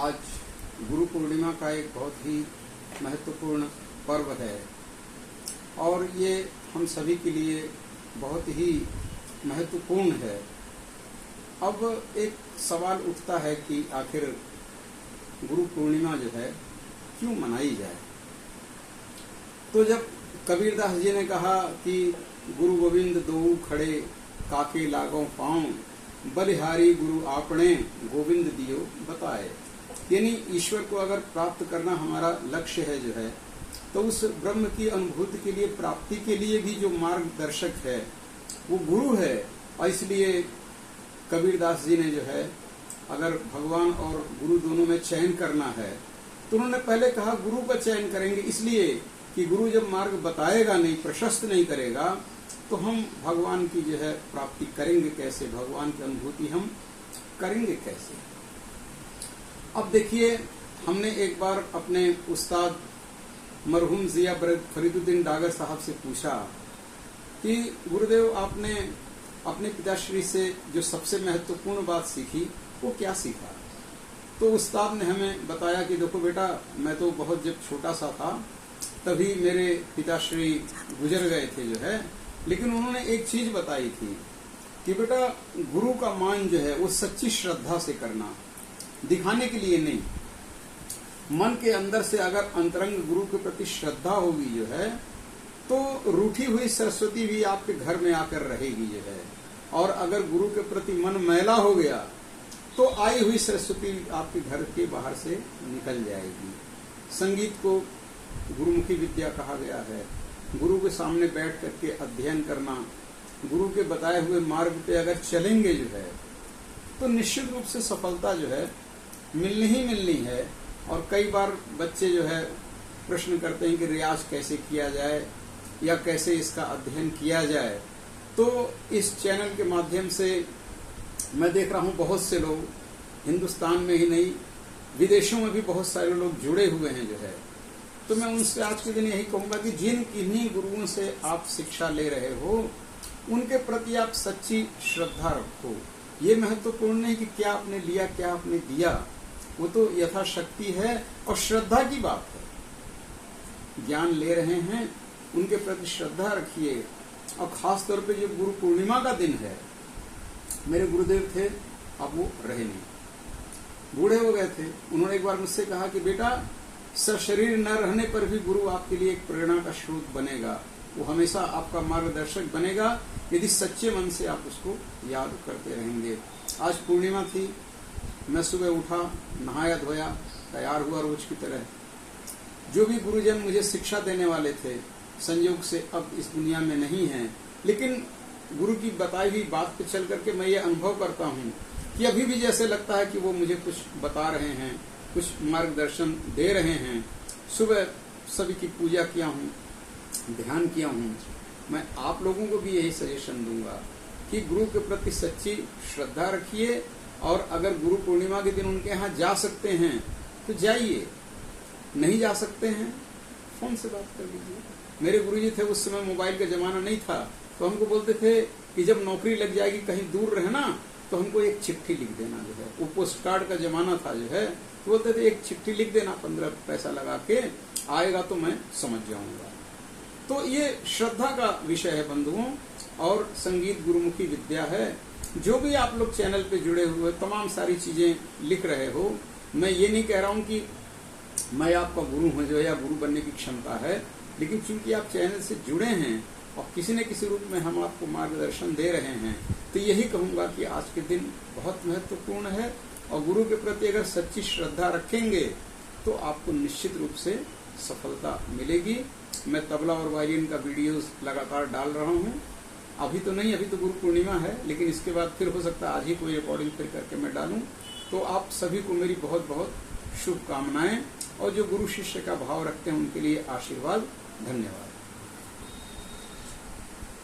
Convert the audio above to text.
आज गुरु पूर्णिमा का एक बहुत ही महत्वपूर्ण पर्व है और ये हम सभी के लिए बहुत ही महत्वपूर्ण है। अब एक सवाल उठता है कि आखिर गुरु पूर्णिमा जो है क्यों मनाई जाए। तो जब कबीरदास जी ने कहा कि गुरु गोविंद दोऊ खड़े काके लागों पाऊं, बलिहारी गुरु आपने गोविंद दियो बताए, यानी ईश्वर को अगर प्राप्त करना हमारा लक्ष्य है जो है, तो उस ब्रह्म की अनुभूति के लिए, प्राप्ति के लिए भी जो मार्गदर्शक है वो गुरु है। और इसलिए कबीरदास जी ने जो है, अगर भगवान और गुरु दोनों में चयन करना है तो उन्होंने पहले कहा गुरु का चयन करेंगे, इसलिए कि गुरु जब मार्ग बताएगा नहीं, प्रशस्त नहीं करेगा, तो हम भगवान की जो है प्राप्ति करेंगे कैसे, भगवान की अनुभूति हम करेंगे कैसे। अब देखिए, हमने एक बार अपने उस्ताद मरहूम जिया फरीदुद्दीन डागर साहब से पूछा कि गुरुदेव, आपने अपने पिताश्री से जो सबसे महत्वपूर्ण बात सीखी वो क्या सीखा। तो उस्ताद ने हमें बताया कि देखो बेटा, मैं तो बहुत जब छोटा सा था तभी मेरे पिताश्री गुजर गए थे जो है, लेकिन उन्होंने एक चीज बताई थी कि बेटा, गुरु का मान जो है वो सच्ची श्रद्धा से करना, दिखाने के लिए नहीं। मन के अंदर से अगर अंतरंग गुरु के प्रति श्रद्धा होगी जो है, तो रूठी हुई सरस्वती भी आपके घर में आकर रहेगी जो है। और अगर गुरु के प्रति मन मैला हो गया तो आई हुई सरस्वती आपके घर के बाहर से निकल जाएगी। संगीत को गुरुमुखी विद्या कहा गया है। गुरु के सामने बैठ करके अध्ययन करना, गुरु के बताए हुए मार्ग पे अगर चलेंगे जो है, तो निश्चित रूप से सफलता जो है मिलनी ही मिलनी है। और कई बार बच्चे जो है प्रश्न करते हैं कि रियाज कैसे किया जाए या कैसे इसका अध्ययन किया जाए। तो इस चैनल के माध्यम से मैं देख रहा हूँ बहुत से लोग, हिंदुस्तान में ही नहीं विदेशों में भी बहुत सारे लोग जुड़े हुए हैं जो है। तो मैं उनसे आज के दिन यही कहूंगा कि जिन किन्हीं गुरुओं से आप शिक्षा ले रहे हो, उनके प्रति आप सच्ची श्रद्धा रखो। ये महत्वपूर्ण नहीं कि क्या आपने लिया, क्या आपने दिया, वो तो यथाशक्ति है और श्रद्धा की बात है। ज्ञान ले रहे हैं, उनके प्रति श्रद्धा रखिए। और खास तौर पे जो गुरु पूर्णिमा का दिन है, मेरे गुरुदेव थे, अब वो रहे नहीं, बूढ़े हो गए थे। उन्होंने एक बार मुझसे कहा कि बेटा, सशरीर न रहने पर भी गुरु आपके लिए एक प्रेरणा का स्रोत बनेगा, वो हमेशा आपका मार्गदर्शक बनेगा यदि सच्चे मन से आप उसको याद करते रहेंगे। आज पूर्णिमा थी, मैं सुबह उठा, नहाया धोया, तैयार हुआ रोज की तरह। जो भी गुरुजन मुझे शिक्षा देने वाले थे, संयोग से अब इस दुनिया में नहीं हैं, लेकिन गुरु की बताई हुई बात पे चल करके मैं ये अनुभव करता हूँ कि अभी भी जैसे लगता है कि वो मुझे कुछ बता रहे हैं, कुछ मार्गदर्शन दे रहे हैं। सुबह सभी की पूजा किया हूँ, ध्यान किया हूँ। मैं आप लोगों को भी यही सजेशन दूंगा कि गुरु के प्रति सच्ची श्रद्धा रखिए। और अगर गुरु पूर्णिमा के दिन उनके यहाँ जा सकते हैं तो जाइए, नहीं जा सकते हैं फोन से बात कर लीजिए। मेरे गुरुजी थे, उस समय मोबाइल का जमाना नहीं था, तो हमको बोलते थे कि जब नौकरी लग जाएगी, कहीं दूर रहना, तो हमको एक चिट्ठी लिख देना जो है। वो पोस्ट कार्ड का जमाना था जो है, तो बोलते थे एक चिट्ठी लिख देना, 15 पैसा लगा के आएगा तो मैं समझ जाऊंगा। तो ये श्रद्धा का विषय है बंधुओं। और संगीत गुरुमुखी विद्या है। जो भी आप लोग चैनल पे जुड़े हुए तमाम सारी चीजें लिख रहे हो, मैं ये नहीं कह रहा हूँ कि मैं आपका गुरु हूँ जो, या गुरु बनने की क्षमता है, लेकिन चूंकि आप चैनल से जुड़े हैं और किसी न किसी रूप में हम आपको मार्गदर्शन दे रहे हैं, तो यही कहूंगा कि आज के दिन बहुत महत्वपूर्ण है। और गुरु के प्रति अगर सच्ची श्रद्धा रखेंगे तो आपको निश्चित रूप से सफलता मिलेगी। मैं तबला और वायलिन का वीडियोस लगातार डाल रहा हूँ। अभी तो नहीं, अभी तो गुरु पूर्णिमा है, लेकिन इसके बाद फिर हो सकता है आज ही कोई रिकॉर्डिंग फिर करके मैं डालूं। तो आप सभी को मेरी बहुत बहुत शुभकामनाएं, और जो गुरु शिष्य का भाव रखते हैं उनके लिए आशीर्वाद। धन्यवाद।